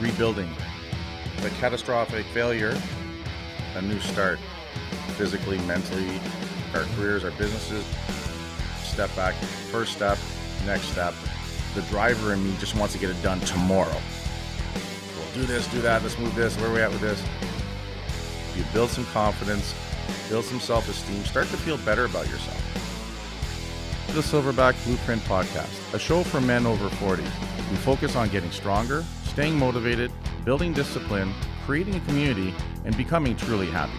rebuilding. The catastrophic failure, a new start, physically, mentally, our careers, our businesses. Step back, first step, next step. The driver in me just wants to get it done tomorrow. We'll do this, do that, let's move this, where are we at with this? You build some confidence, build some self-esteem, start to feel better about yourself. The Silverback Blueprint Podcast, a show for men over 40. We focus on getting stronger, staying motivated, building discipline, creating a community, and becoming truly happy.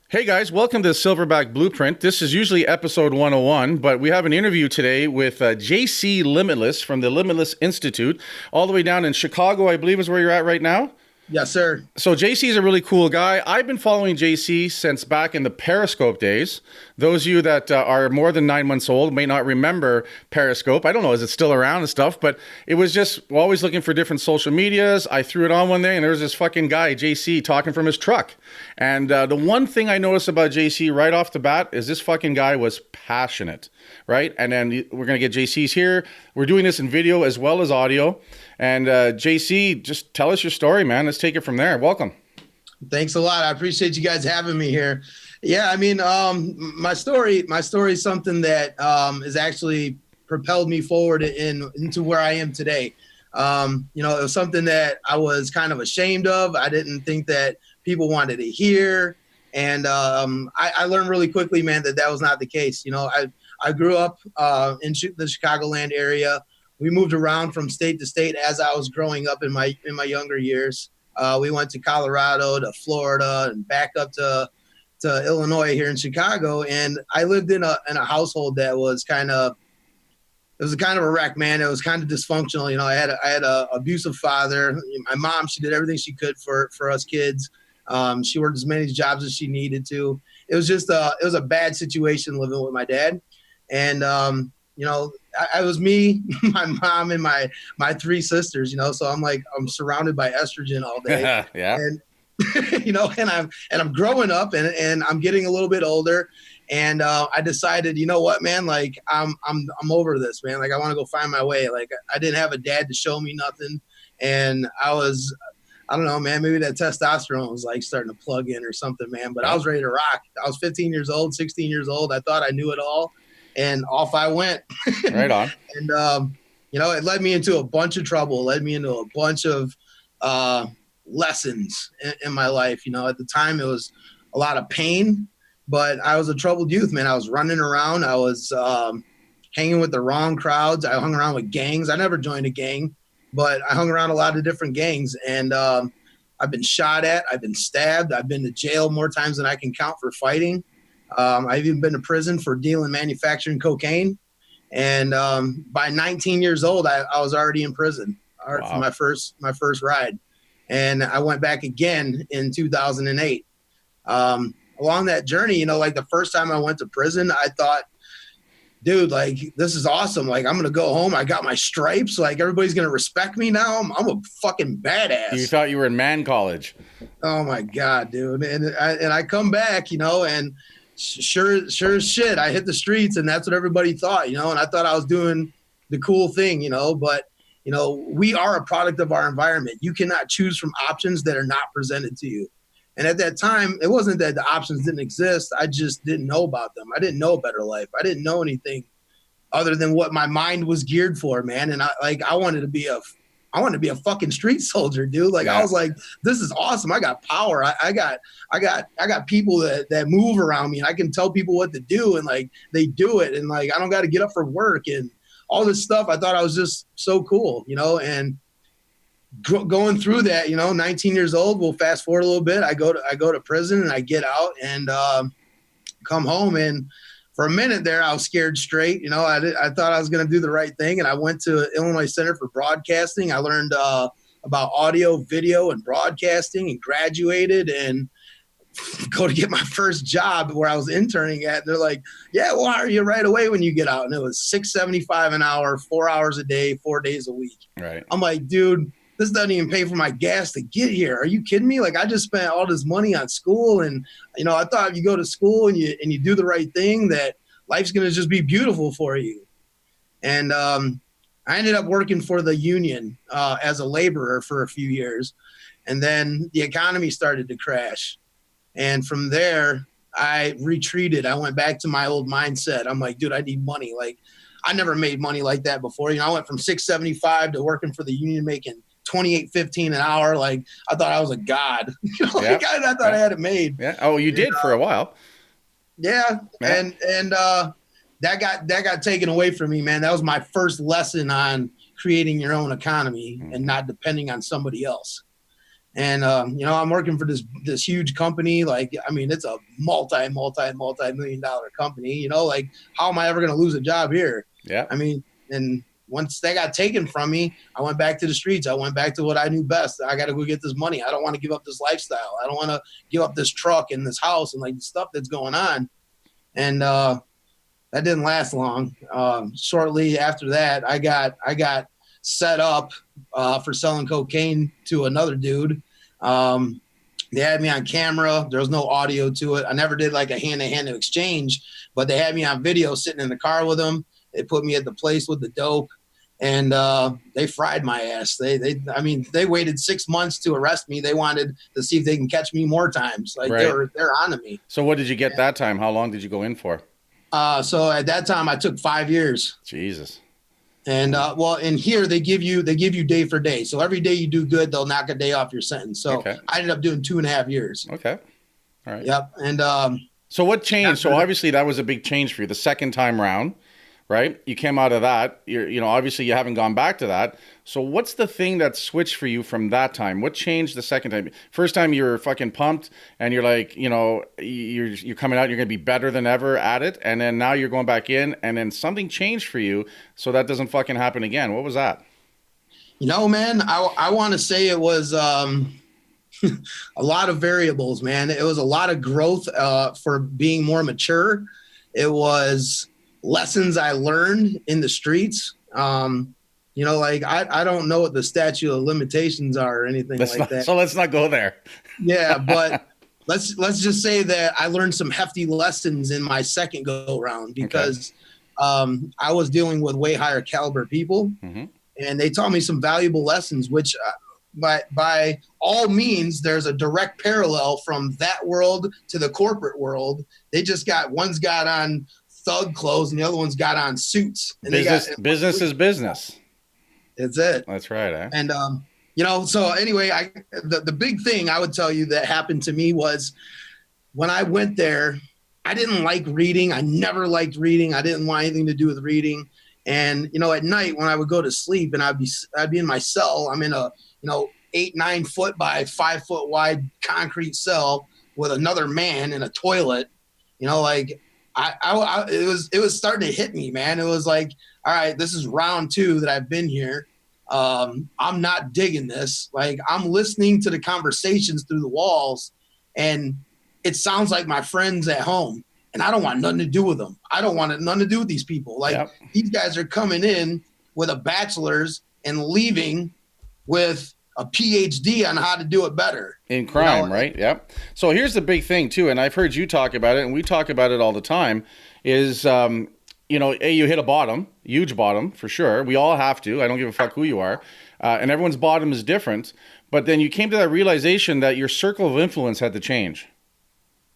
Hey guys, welcome to Silverback Blueprint. This is usually episode 101, but we have an interview today with JC Limitless from the Limitless Institute, all the way down in Chicago, I believe is where you're at right now. Yes, sir. So JC is a really cool guy. I've been following JC since back in the Periscope days. Those of you that are more than 9 months old may not remember Periscope. I don't know, is it still around and stuff? But it was just always looking for different social medias. I threw it on one day and there was this fucking guy, JC, talking from his truck. And the one thing I noticed about JC right off the bat is this fucking guy was passionate, right? And then we're going to get JC's here. We're doing this in video as well as audio. And JC, just tell us your story, man. Let's take it from there. Welcome. Thanks a lot. I appreciate you guys having me here. Yeah, I mean, my story is something that has actually propelled me forward into where I am today. It was something that I was kind of ashamed of. I didn't think that people wanted to hear. And I learned really quickly, man, that was not the case. You know, I grew up in the Chicagoland area. We moved around from state to state as I was growing up in my younger years. We went to Colorado, to Florida, and back up to Illinois here in Chicago. And I lived in a household that was kind of a wreck, man. It was kind of dysfunctional. You know, I had a abusive father. My mom, she did everything she could for us kids. She worked as many jobs as she needed to. It was just it was a bad situation living with my dad. And I was me, my mom, and my three sisters, so I'm surrounded by estrogen all day. Yeah. And, and I'm growing up and I'm getting a little bit older. And I decided, you know what, man, like I'm over this, man. Like I want to go find my way. Like I didn't have a dad to show me nothing. And I don't know, man, maybe that testosterone was like starting to plug in or something, man. But I was ready to rock. I was 15 years old, 16 years old. I thought I knew it all. And off I went. Right on. And, it led me into a bunch of trouble, led me into a bunch of lessons in my life. You know, at the time it was a lot of pain, but I was a troubled youth, man. I was running around. I was hanging with the wrong crowds. I hung around with gangs. I never joined a gang, but I hung around a lot of different gangs. And I've been shot at. I've been stabbed. I've been to jail more times than I can count for fighting. I've even been to prison for manufacturing cocaine. And by 19 years old, I was already in prison for my first ride. And I went back again in 2008. Along that journey, like the first time I went to prison, I thought, dude, like, this is awesome. Like, I'm going to go home. I got my stripes. Like, everybody's going to respect me now. I'm a fucking badass. You thought you were in man college. Oh, my God, dude. And I come back, and sure as shit, I hit the streets, and that's what everybody thought, and I thought I was doing the cool thing, but, we are a product of our environment. You cannot choose from options that are not presented to you. And at that time, it wasn't that the options didn't exist. I just didn't know about them. I didn't know a better life. I didn't know anything other than what my mind was geared for, man. And I wanted to be a fucking street soldier, dude. Like, yeah. I was like, this is awesome. I got power. I got people that move around me, and I can tell people what to do, and like they do it. And like, I don't got to get up for work and all this stuff. I thought I was just so cool, and going through that, 19 years old, we'll fast forward a little bit. I go to prison and I get out and come home. And for a minute there, I was scared straight. I thought I was going to do the right thing. And I went to Illinois Center for Broadcasting. I learned about audio, video, and broadcasting, and graduated and go to get my first job where I was interning at. And they're like, yeah, we'll hire you right away when you get out. And it was $6.75 an hour, 4 hours a day, 4 days a week. Right. I'm like, dude, this doesn't even pay for my gas to get here. Are you kidding me? Like, I just spent all this money on school, and I thought if you go to school and you do the right thing, that life's gonna just be beautiful for you. And I ended up working for the union as a laborer for a few years. And then the economy started to crash. And from there, I retreated. I went back to my old mindset. I'm like, dude, I need money. Like, I never made money like that before. You know, I went from $6.75 to working for the union making $28.15 an hour. Like, I thought I was a god. You know, like, I thought I had it made. Yeah. Oh, you did for a while. Yeah. And that got taken away from me, man. That was my first lesson on creating your own economy and not depending on somebody else. And, you know, I'm working for this huge company. Like, I mean, it's a multi-million dollar company, you know, like, how am I ever going to lose a job here? Yeah. I mean, and once they got taken from me, I went back to the streets. I went back to what I knew best. I got to go get this money. I don't want to give up this lifestyle. I don't want to give up this truck and this house and like the stuff that's going on. And, that didn't last long. Shortly after that, I got set up for selling cocaine to another dude. They had me on camera. There was no audio to it. I never did like a hand-to-hand exchange, but they had me on video sitting in the car with them. They put me at the place with the dope, and they fried my ass. They waited 6 months to arrest me. They wanted to see if they can catch me more times. Like, they're on to me. So what did you get that time? How long did you go in for? So at that time I took 5 years. Jesus. And well, in here they give you day for day. So every day you do good, they'll knock a day off your sentence. So I ended up doing 2.5 years. Okay. All right. Yep. And so what changed? So obviously that was a big change for you the second time round, right? You came out of that. You know, obviously you haven't gone back to that. So what's the thing that switched for you from that time? What changed the second time? First time you were fucking pumped and you're like, you know, you're coming out, you're going to be better than ever at it. And then now you're going back in and then something changed for you so that doesn't fucking happen again. What was that? You know, man, I want to say it was a lot of variables, man. It was a lot of growth for being more mature. It was lessons I learned in the streets. You know, like I don't know what the statute of limitations are or anything that. So let's not go there. Yeah, but let's just say that I learned some hefty lessons in my second go round because I was dealing with way higher caliber people, and they taught me some valuable lessons, which by all means, there's a direct parallel from that world to the corporate world. They just one's got on thug clothes and the other one's got on suits. And business is business. It's it. That's right. Eh? And, you know, so anyway, the big thing I would tell you that happened to me was when I went there, I didn't like reading. I never liked reading. I didn't want anything to do with reading. And, you know, at night when I would go to sleep and I'd be in my cell, I'm in a, 8-9 foot by 5 foot wide concrete cell with another man in a toilet, you know, like, it was starting to hit me, man. It was like, all right, this is round 2 that I've been here. I'm not digging this. Like, I'm listening to the conversations through the walls and it sounds like my friends at home and I don't want nothing to do with them. I don't want nothing to do with these people. Like these guys are coming in with a bachelor's and leaving with a PhD on how to do it better. In crime, right? Yep. So here's the big thing too, and I've heard you talk about it, and we talk about it all the time, is, you hit a bottom, huge bottom, for sure. We all have to. I don't give a fuck who you are. And everyone's bottom is different. But then you came to that realization that your circle of influence had to change,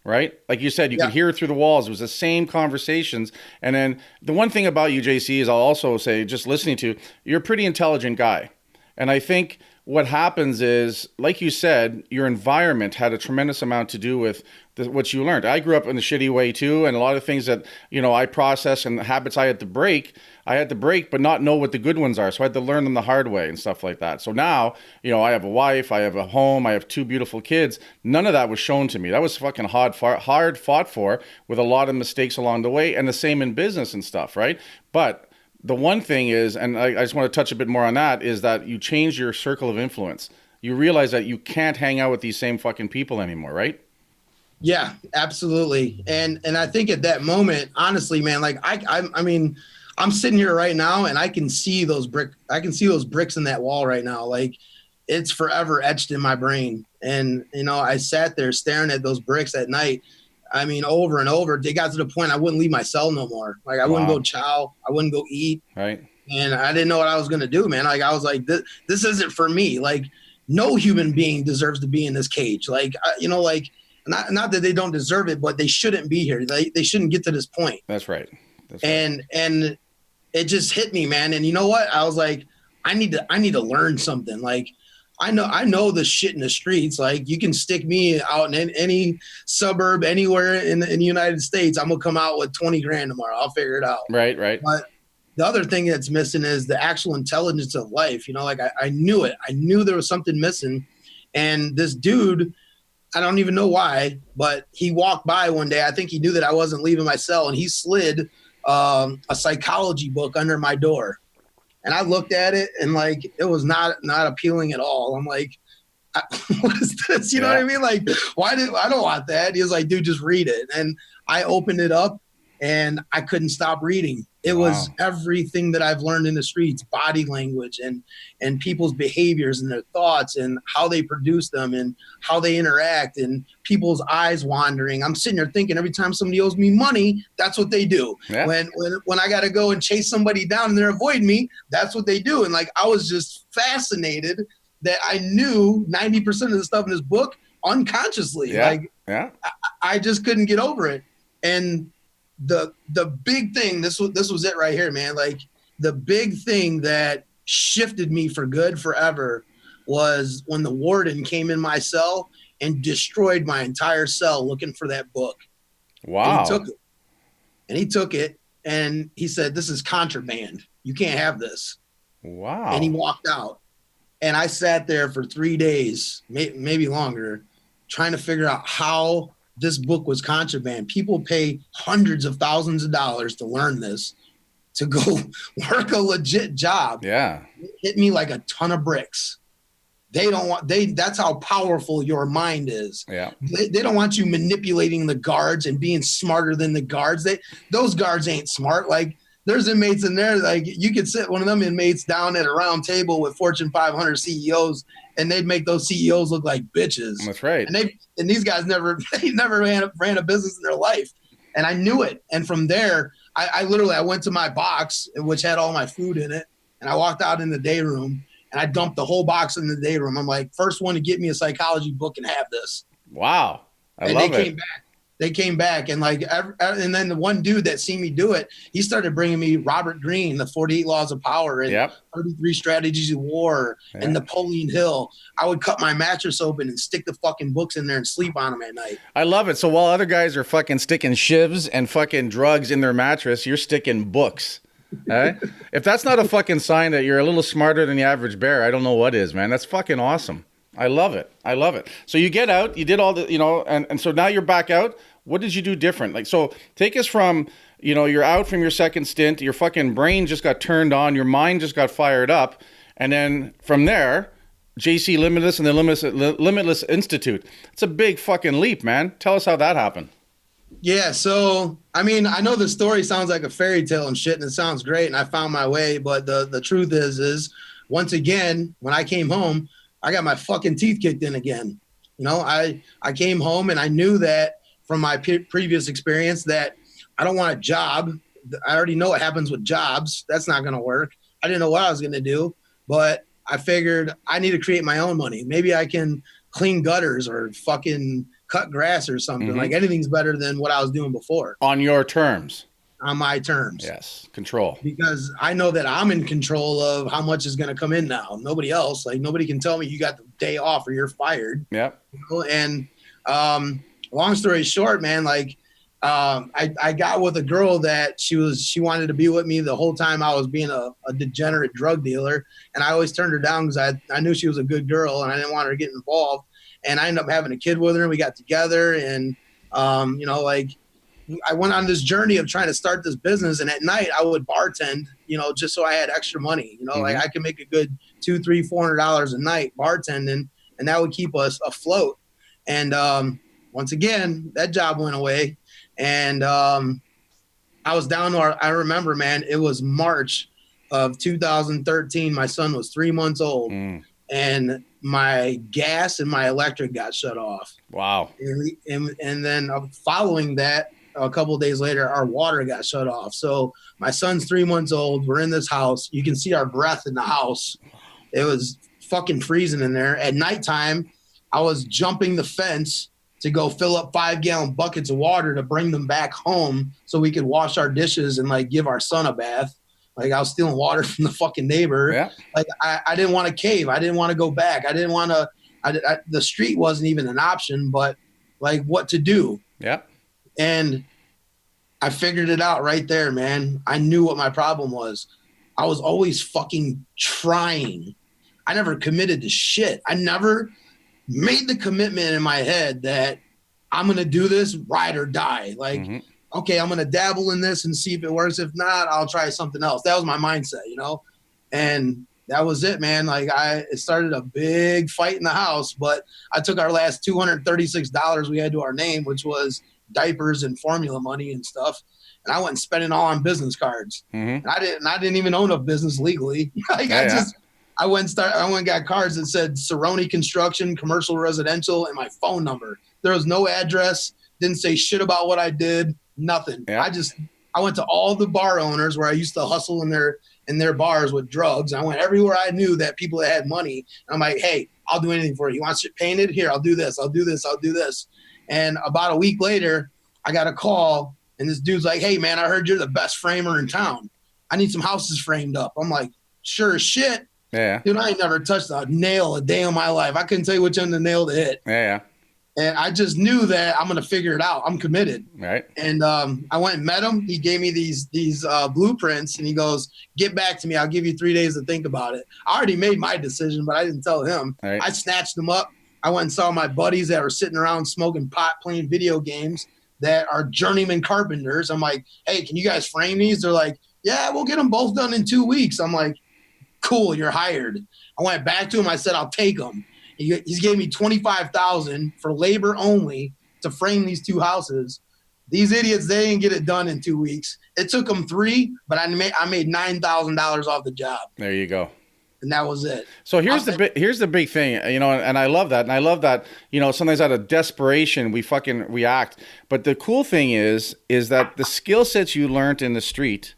right? Like you said, you could hear it through the walls. It was the same conversations. And then the one thing about you, JC, is I'll also say, just listening to you, you're a pretty intelligent guy. And I think what happens is, like you said, your environment had a tremendous amount to do with what you learned. I grew up in a shitty way too, and a lot of things that, I process and the habits I had to break, but not know what the good ones are. So I had to learn them the hard way and stuff like that. So now, I have a wife, I have a home, I have 2 beautiful kids. None of that was shown to me. That was fucking hard fought for with a lot of mistakes along the way, and the same in business and stuff, right? But the one thing is, and I just want to touch a bit more on that, is that you change your circle of influence. You realize that you can't hang out with these same fucking people anymore, right? Yeah, absolutely. And I think at that moment, honestly, man, like I mean, I'm sitting here right now and I can see those bricks in that wall right now. Like, it's forever etched in my brain. And, I sat there staring at those bricks at night. I mean, over and over. They got to the point I wouldn't leave my cell no more. Like, I wouldn't go chow. I wouldn't go eat. Right. And I didn't know what I was going to do, man. Like, I was like, this isn't for me. Like, no human being deserves to be in this cage. Like, like, not that they don't deserve it, but they shouldn't be here. They shouldn't get to this point. That's right. And it just hit me, man. And you know what? I was like, I need to learn something. Like, I know the shit in the streets. Like, you can stick me out in any suburb anywhere in the United States, I'm gonna come out with 20 grand tomorrow. I'll figure it out. Right. But the other thing that's missing is the actual intelligence of life. Like, I knew it. I knew there was something missing. And this dude, I don't even know why, but he walked by one day. I think he knew that I wasn't leaving my cell, and he slid a psychology book under my door. And I looked at it, and like, it was not appealing at all. I'm like, what is this? You know what I mean? Like, I don't want that. He was like, dude, just read it. And I opened it up, and I couldn't stop reading. It was everything that I've learned in the streets, body language and people's behaviors and their thoughts and how they produce them and how they interact and people's eyes wandering. I'm sitting there thinking every time somebody owes me money, that's what they do. Yeah. When I got to go and chase somebody down and they're avoiding me, that's what they do. And like, I was just fascinated that I knew 90% of the stuff in this book unconsciously. I just couldn't get over it. And the big thing, this was it right here, man. Like, the big thing that shifted me for good forever was when the warden came in my cell and destroyed my entire cell looking for that book. Wow. And he took it and he said, this is contraband. You can't have this. Wow. And he walked out. And I sat there for 3 days, maybe longer, trying to figure out how this book was contraband. People pay hundreds of thousands of dollars to learn this, to go work a legit job. Yeah. It hit me like a ton of bricks. That's how powerful your mind is. Yeah. They don't want you manipulating the guards and being smarter than the guards. Those guards ain't smart. Like, there's inmates in there, like, you could sit one of them inmates down at a round table with Fortune 500 CEOs, and they'd make those CEOs look like bitches. That's right. And these guys never ran a business in their life. And I knew it. And from there, I literally went to my box, which had all my food in it, and I walked out in the day room, and I dumped the whole box in the day room. I'm like, first one to get me a psychology book and have this. Wow. They came back, and like, and then the one dude that seen me do it, he started bringing me Robert Greene, the 48 Laws of Power, and 33 Strategies of War, and Napoleon Hill. I would cut my mattress open and stick the fucking books in there and sleep on them at night. I love it. So while other guys are fucking sticking shivs and fucking drugs in their mattress, you're sticking books. Right? If that's not a fucking sign that you're a little smarter than the average bear, I don't know what is, man. That's fucking awesome. I love it. So you get out, you did all the, and so now you're back out. What did you do different? Like, so take us from, you're out from your second stint, your fucking brain just got turned on, your mind just got fired up. And then from there, JC Limitless and the Limitless Institute. It's a big fucking leap, man. Tell us how that happened. Yeah. So, I mean, I know the story sounds like a fairy tale and shit, and it sounds great, and I found my way. But the truth is once again, when I came home, I got my fucking teeth kicked in again. I came home and I knew that from my previous experience that I don't want a job. I already know what happens with jobs. That's not going to work. I didn't know what I was going to do, but I figured I need to create my own money. Maybe I can clean gutters or fucking cut grass or something. Mm-hmm. Like, anything's better than what I was doing before. On your terms. On my terms. Yes. Control. Because I know that I'm in control of how much is going to come in now. Nobody else. Like, nobody can tell me you got the day off or you're fired. Yep. And long story short, man, like, I got with a girl that she wanted to be with me the whole time I was being a degenerate drug dealer. And I always turned her down because I knew she was a good girl and I didn't want her to get involved. And I ended up having a kid with her, and we got together, and, like, I went on this journey of trying to start this business, and at night I would bartend, just so I had extra money, mm-hmm. Like, I could make a good $200, $300, $400 a night bartending, and that would keep us afloat. And, once again, that job went away, and, I was down to I remember, man, it was March of 2013. My son was 3 months old. And my gas and my electric got shut off. Wow. And then following that, a couple of days later, our water got shut off. So my son's 3 months old. We're in this house. You can see our breath in the house. It was fucking freezing in there. At nighttime, I was jumping the fence to go fill up 5-gallon buckets of water to bring them back home so we could wash our dishes and like give our son a bath. Like I was stealing water from the fucking neighbor. Yeah. Like I didn't want to cave. I didn't want to go back. I didn't want to, the street wasn't even an option, but like what to do. Yeah. And I figured it out right there, man. I knew what my problem was. I was always fucking trying. I never committed to shit. I never made the commitment in my head that I'm going to do this, ride or die. Like, okay, I'm going to dabble in this and see if it works. If not, I'll try something else. That was my mindset, you know? And that was it, man. Like it started a big fight in the house, but I took our last $236 we had to our name, which was diapers and formula money and stuff. And I went and spent it all on business cards. And I didn't even own a business legally. Like I went and got cards that said Cerrone Construction, Commercial Residential, and my phone number. There was no address, didn't say shit about what I did, nothing. Yeah. I went to all the bar owners where I used to hustle in their bars with drugs. I went everywhere I knew that people that had money. And I'm like, hey, I'll do anything for you. You want shit painted? Here, I'll do this. I'll do this. I'll do this. And about a week later, I got a call, and this dude's like, hey, man, I heard you're the best framer in town. I need some houses framed up. I'm like, sure as shit. Yeah. Dude, I ain't never touched a nail a day in my life. I couldn't tell you which end of the nail to hit. Yeah. And I just knew that I'm going to figure it out. I'm committed. Right. And I went and met him. He gave me these blueprints, and he goes, get back to me. I'll give you 3 days to think about it. I already made my decision, but I didn't tell him. Right. I snatched them up. I went and saw my buddies that were sitting around smoking pot, playing video games that are journeyman carpenters. I'm like, hey, can you guys frame these? They're like, yeah, we'll get them both done in 2 weeks. I'm like, cool, you're hired. I went back to him. I said, I'll take them. He gave me $25,000 for labor only to frame these 2 houses. These idiots, they didn't get it done in 2 weeks. It took them 3, but I made $9,000 off the job. There you go. And that was it. So here's the big thing, you know, and I love that. And I love that, you know, sometimes out of desperation, we fucking react. But the cool thing is that the skill sets you learned in the street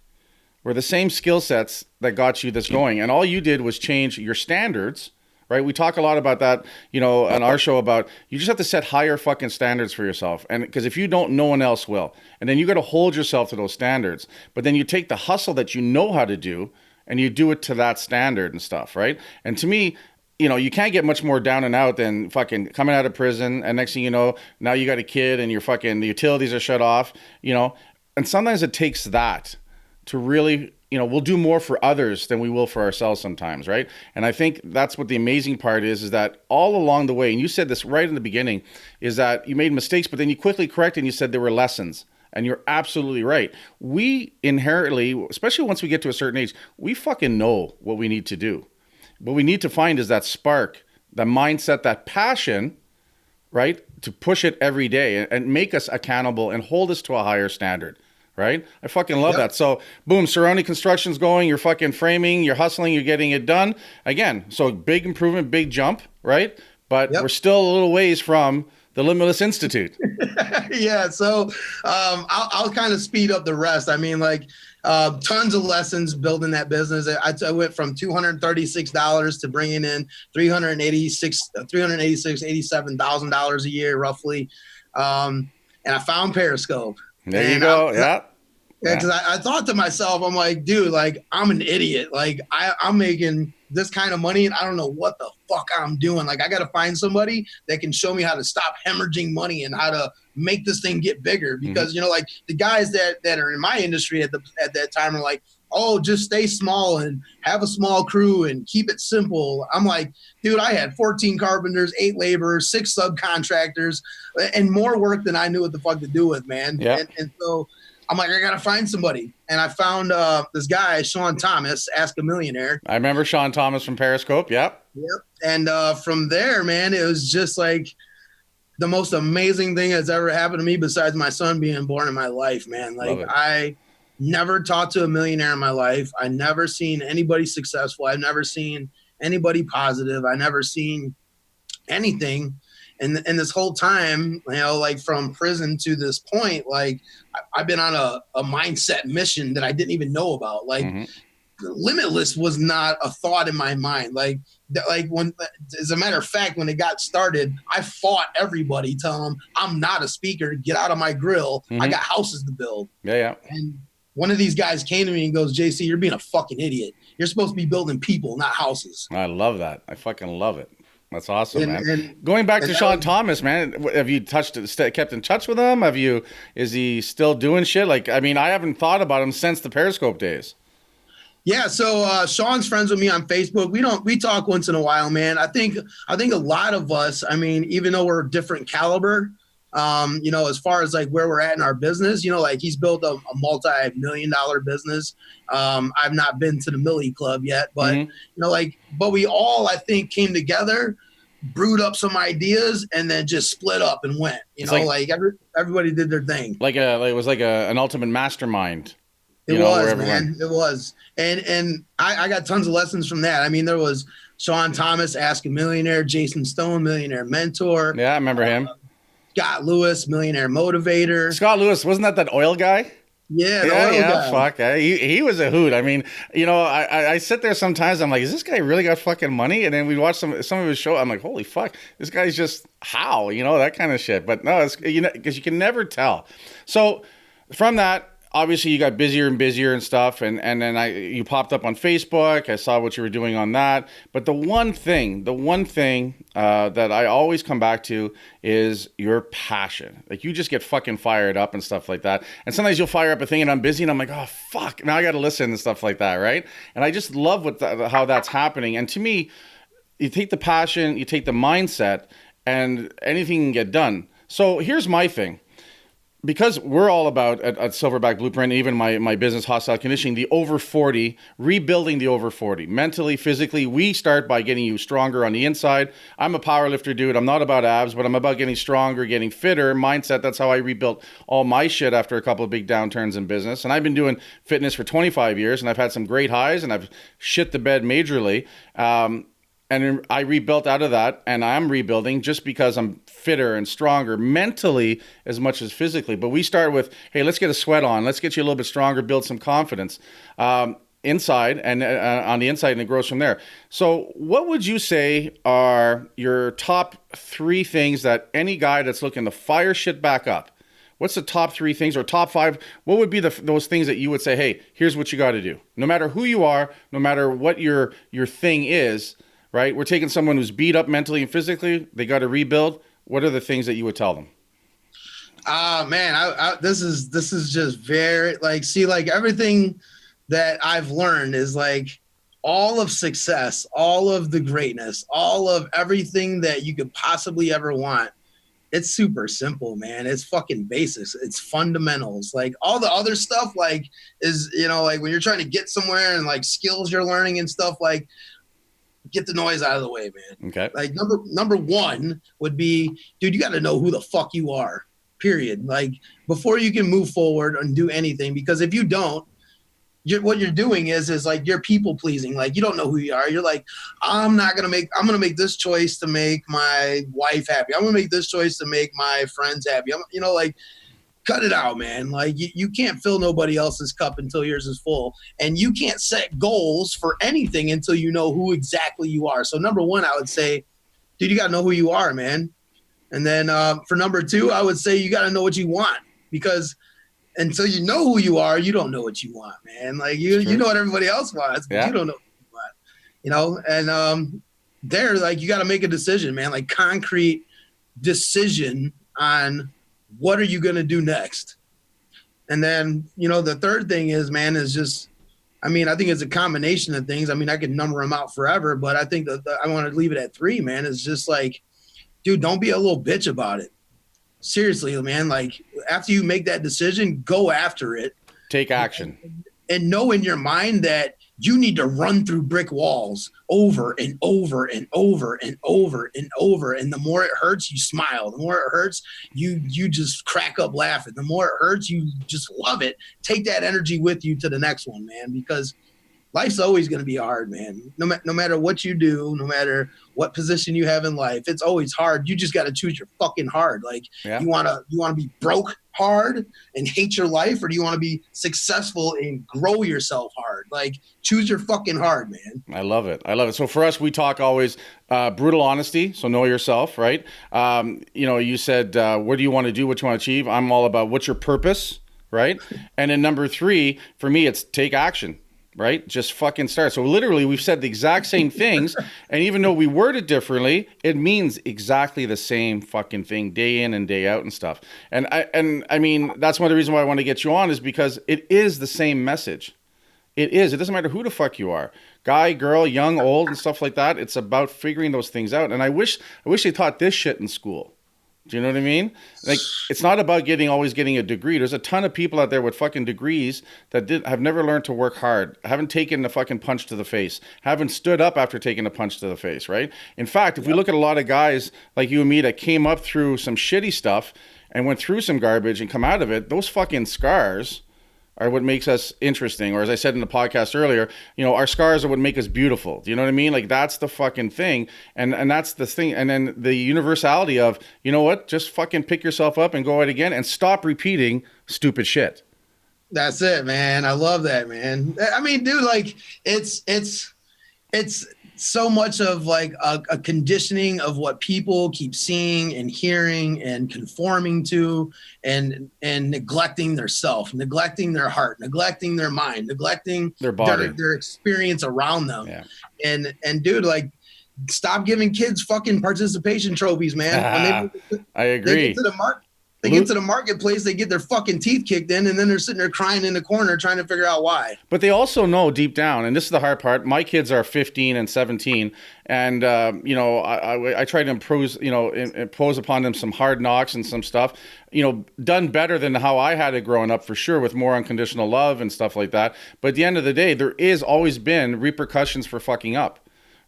were the same skill sets that got you this going. And all you did was change your standards, right? We talk a lot about that, you know, on our show about you just have to set higher fucking standards for yourself. And because if you don't, no one else will. And then you got to hold yourself to those standards. But then you take the hustle that you know how to do and you do it to that standard and stuff, right? And to me, you know, you can't get much more down and out than fucking coming out of prison. And next thing you know, now you got a kid and the utilities are shut off, you know. And sometimes it takes that to really, you know, we'll do more for others than we will for ourselves sometimes, right? And I think that's what the amazing part is that all along the way, and you said this right in the beginning, is that you made mistakes, but then you quickly corrected and you said there were lessons. And you're absolutely right. We inherently, especially once we get to a certain age, we fucking know what we need to do. What we need to find is that spark, the mindset, that passion, right? To push it every day and make us accountable and hold us to a higher standard. Right? I fucking love that. So boom, Cerrone Construction's going, you're fucking framing, you're hustling, you're getting it done. Again, so big improvement, big jump, right? But we're still a little ways from the Limitless Institute. Yeah. So I'll kind of speed up the rest. I mean, like tons of lessons building that business. I went from $236 to bringing in $87,000 a year roughly. And I found Periscope. There you go. Yeah. Yeah, because I thought to myself, I'm like, dude, like, I'm an idiot. Like, I'm making this kind of money, and I don't know what the fuck I'm doing. Like, I got to find somebody that can show me how to stop hemorrhaging money and how to make this thing get bigger. Because, you know, like, the guys that are in my industry at that time are like, oh, just stay small and have a small crew and keep it simple. I'm like, dude, I had 14 carpenters, 8 laborers, 6 subcontractors, and more work than I knew what the fuck to do with, man. Yeah. And so I'm like, I got to find somebody. And I found this guy, Sean Thomas, Ask a Millionaire. I remember Sean Thomas from Periscope. Yep. And from there, man, it was just like the most amazing thing that's ever happened to me besides my son being born in my life, man. Like, I never talked to a millionaire in my life. I never seen anybody successful. I've never seen anybody positive. I never seen anything. And this whole time, you know, like from prison to this point, like I've been on a mindset mission that I didn't even know about. Like Limitless was not a thought in my mind. Like when, as a matter of fact, when it got started, I fought everybody, telling them I'm not a speaker. Get out of my grill. I got houses to build. Yeah. And one of these guys came to me and goes, JC, you're being a fucking idiot. You're supposed to be building people, not houses. I love that. I fucking love it. That's awesome, man. And going back to Sean Thomas, man, have you kept in touch with him? Is he still doing shit? Like, I mean, I haven't thought about him since the Periscope days. Yeah, so Sean's friends with me on Facebook. We talk once in a while, man. I think a lot of us, I mean, even though we're different caliber, you know, as far as like where we're at in our business, you know, like he's built a multi-million-dollar business. I've not been to the Millie Club yet, but you know, like, but we all, I think, came together, brewed up some ideas, and then just split up and went. You know, like everybody did their thing. It was like an ultimate mastermind. It was, man. It was. And I got tons of lessons from that. I mean, there was Sean Thomas, Ask a Millionaire, Jason Stone, Millionaire Mentor. Yeah, I remember him. Scott Lewis, Millionaire Motivator. Scott Lewis, wasn't that oil guy? Yeah, the oil guy. Fuck. He was a hoot. I mean, you know, I sit there sometimes, I'm like, is this guy really got fucking money? And then we watch some of his show. I'm like, holy fuck, this guy's just how, you know, that kind of shit. But no, it's, you know, because you can never tell. So from that, obviously you got busier and busier and stuff, and then you popped up on Facebook. I saw what you were doing on that. But the one thing that I always come back to is your passion. Like, you just get fucking fired up and stuff like that. And sometimes you'll fire up a thing and I'm busy and I'm like, oh fuck, now I got to listen and stuff like that, right? And I just love how that's happening. And to me, you take the passion, you take the mindset, and anything can get done. So here's my thing. Because we're all about at Silverback Blueprint, even my business, Hostile Conditioning, the over 40, rebuilding the over 40, mentally, physically. We start by getting you stronger on the inside. I'm a power lifter, dude. I'm not about abs, but I'm about getting stronger, getting fitter, mindset. That's how I rebuilt all my shit after a couple of big downturns in business. And I've been doing fitness for 25 years, and I've had some great highs, and I've shit the bed majorly. And I rebuilt out of that, and I'm rebuilding just because I'm fitter and stronger mentally as much as physically. But we start with, hey, let's get a sweat on. Let's get you a little bit stronger, build some confidence inside and on the inside, and it grows from there. So what would you say are your top 3 things that any guy that's looking to fire shit back up, what's the top 3 things, or top 5? What would be those things that you would say, hey, here's what you got to do? No matter who you are, no matter what your thing is, right? We're taking someone who's beat up mentally and physically. They got to rebuild. What are the things that you would tell them? Man, this is just very, like, see, like, everything that I've learned is like all of success, all of the greatness, all of everything that you could possibly ever want. It's super simple, man. It's fucking basics. It's fundamentals. Like, all the other stuff, like, is, you know, like when you're trying to get somewhere and like skills you're learning and stuff, like, get the noise out of the way, man. Okay. Like, number 1 would be, dude, you got to know who the fuck you are, period. Like, before you can move forward and do anything, because if you don't, what you're doing is like you're people pleasing. Like, you don't know who you are. You're like, I'm going to make this choice to make my wife happy. I'm going to make this choice to make my friends happy. You know, like, cut it out, man. Like, you can't fill nobody else's cup until yours is full. And you can't set goals for anything until you know who exactly you are. So number 1, I would say, dude, you got to know who you are, man. And then for number 2, I would say you got to know what you want, because until you know who you are, you don't know what you want, man. Like, you know what everybody else wants, but you don't know what you want, you know? And like, you got to make a decision, man, like concrete decision on what are you going to do next? And then, you know, the third thing is, man, is just, I mean, I think it's a combination of things. I mean, I could number them out forever, but I think that I want to leave it at 3, man. It's just like, dude, don't be a little bitch about it. Seriously, man. Like, after you make that decision, go after it. Take action. And know in your mind that you need to run through brick walls over and over and over and over and over. And the more it hurts, you smile. The more it hurts, you just crack up laughing. The more it hurts, you just love it. Take that energy with you to the next one, man, because life's always going to be hard, man. No matter what you do, no matter what position you have in life, it's always hard. You just got to choose your fucking hard. Like, you want to be broke hard and hate your life, or do you want to be successful and grow yourself hard? Like, choose your fucking hard, man. I love it. So for us, we talk always brutal honesty. So know yourself, right? You said, what do you want to do? What you want to achieve? I'm all about what's your purpose, right? And then number 3, for me, it's take action. Right? Just fucking start. So literally we've said the exact same things. And even though we word it differently, it means exactly the same fucking thing day in and day out and stuff. And I mean, that's one of the reasons why I want to get you on, is because it is the same message. It is. It doesn't matter who the fuck you are. Guy, girl, young, old, and stuff like that. It's about figuring those things out. And I wish they taught this shit in school. Do you know what I mean? Like, it's not about always getting a degree. There's a ton of people out there with fucking degrees that have never learned to work hard, haven't taken a fucking punch to the face, haven't stood up after taking a punch to the face, right? In fact, if we look at a lot of guys like you and me that came up through some shitty stuff and went through some garbage and come out of it, those fucking scars are what makes us interesting. Or as I said in the podcast earlier, our scars are what make us beautiful. Do you know what I mean? Like, that's the fucking thing. And that's the thing. And then the universality of, you know what? Just fucking pick yourself up and go out again and stop repeating stupid shit. That's it, man. I love that, man. I mean, dude, like, it's so much of like a conditioning of what people keep seeing and hearing and conforming to, and neglecting their self, neglecting their heart, neglecting their mind, neglecting their body, their experience around them. Yeah. And dude, like, stop giving kids fucking participation trophies, man. I agree. They get to the marketplace, they get their fucking teeth kicked in, and then they're sitting there crying in the corner trying to figure out why. But they also know deep down, and this is the hard part. My kids are 15 and 17, and I try to impose upon them some hard knocks and some stuff, done better than how I had it growing up, for sure, with more unconditional love and stuff like that. But at the end of the day, there is always been repercussions for fucking up.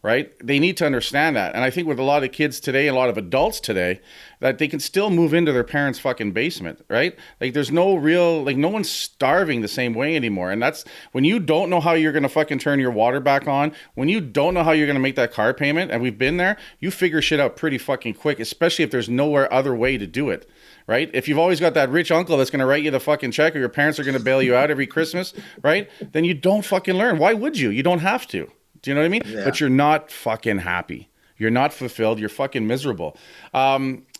Right? They need to understand that. And I think with a lot of kids today, a lot of adults today, that they can still move into their parents' fucking basement, right? Like, there's no real, like, no one's starving the same way anymore. And that's when you don't know how you're going to fucking turn your water back on, when you don't know how you're going to make that car payment, and we've been there, you figure shit out pretty fucking quick, especially if there's nowhere other way to do it. Right? If you've always got that rich uncle that's going to write you the fucking check, or your parents are going to bail you out every Christmas, right? Then you don't fucking learn. Why would you? You don't have to. Do you know what I mean? Yeah. But you're not fucking happy. You're not fulfilled. You're fucking miserable.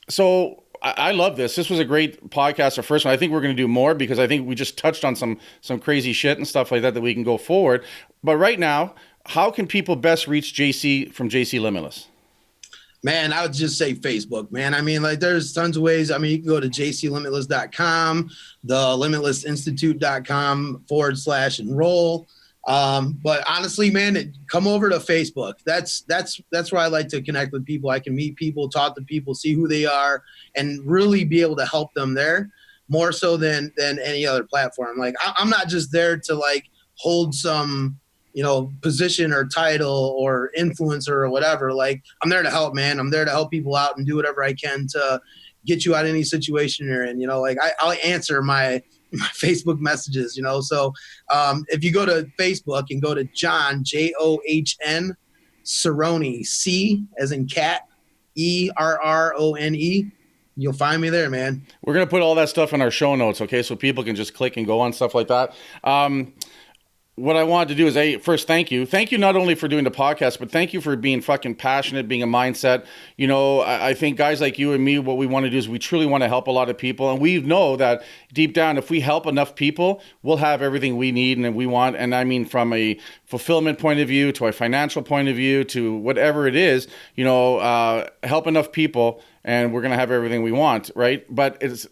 So I love this. This was a great podcast, our first one. I think we're going to do more, because I think we just touched on some crazy shit and stuff like that we can go forward. But right now, how can people best reach JC from JC Limitless? Man, I would just say Facebook, man. I mean, like, there's tons of ways. I mean, you can go to jclimitless.com, the limitlessinstitute.com/enroll. But honestly, man, come over to Facebook. That's where I like to connect with people. I can meet people, talk to people, see who they are, and really be able to help them there more so than any other platform. Like, I'm not just there to like hold some, position or title or influencer or whatever. Like, I'm there to help, man. I'm there to help people out and do whatever I can to get you out of any situation you're in. Like, I'll answer my Facebook messages, So if you go to Facebook and go to John, John Cerrone, C as in cat, Errone, you'll find me there, man. We're going to put all that stuff in our show notes, okay? So people can just click and go on stuff like that. What I wanted to do is, first, thank you. Thank you not only for doing the podcast, but thank you for being fucking passionate, being a mindset. I think guys like you and me, what we want to do is we truly want to help a lot of people. And we know that deep down, if we help enough people, we'll have everything we need and we want. And I mean, from a fulfillment point of view, to a financial point of view, to whatever it is, help enough people and we're going to have everything we want, right? But it's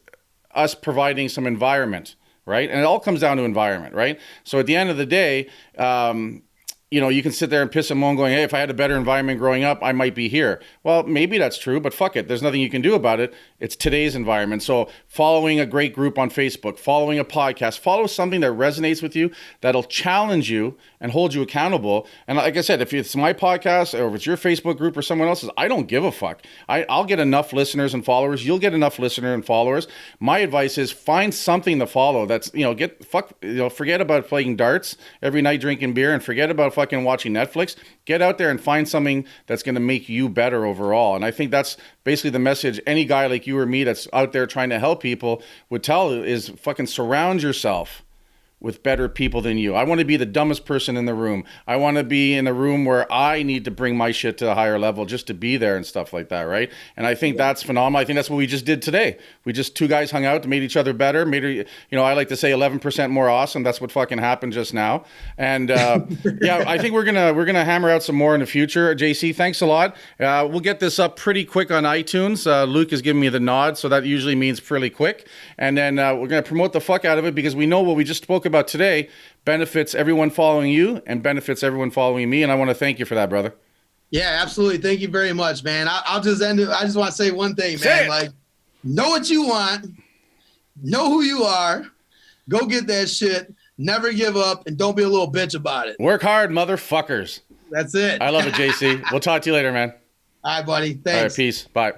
us providing some environment. Right. And it all comes down to environment. Right. So at the end of the day, you can sit there and piss and moan going, hey, if I had a better environment growing up, I might be here. Well, maybe that's true, but fuck it. There's nothing you can do about it. It's today's environment. So following a great group on Facebook, following a podcast, follow something that resonates with you, that'll challenge you and hold you accountable. And like I said, if it's my podcast or if it's your Facebook group or someone else's, I don't give a fuck. I'll get enough listeners and followers. You'll get enough listeners and followers. My advice is find something to follow that's, forget about playing darts every night, drinking beer, and forget about fucking watching Netflix. Get out there and find something that's going to make you better overall. And I think that's basically the message any guy like you or me that's out there trying to help people would tell is fucking surround yourself with better people than you. I want to be the dumbest person in the room. I want to be in a room where I need to bring my shit to a higher level just to be there and stuff like that, right? And I think that's phenomenal. I think that's what we just did today. We just, two guys hung out, made each other better, I like to say 11% more awesome. That's what fucking happened just now. And yeah, I think we're gonna hammer out some more in the future. JC, thanks a lot. We'll get this up pretty quick on iTunes. Luke is giving me the nod, so that usually means pretty quick. And then we're gonna promote the fuck out of it because we know what we just spoke about today benefits everyone following you and benefits everyone following me, and I want to thank you for that, brother. Yeah, absolutely. Thank you very much, man. I'll just end it. I just want to say one thing, man. Like, know what you want, know who you are, go get that shit, never give up, and don't be a little bitch about it. Work hard, motherfuckers. That's it. I love it, JC. We'll talk to you later, man. All right, buddy. Thanks. All right, peace. Bye.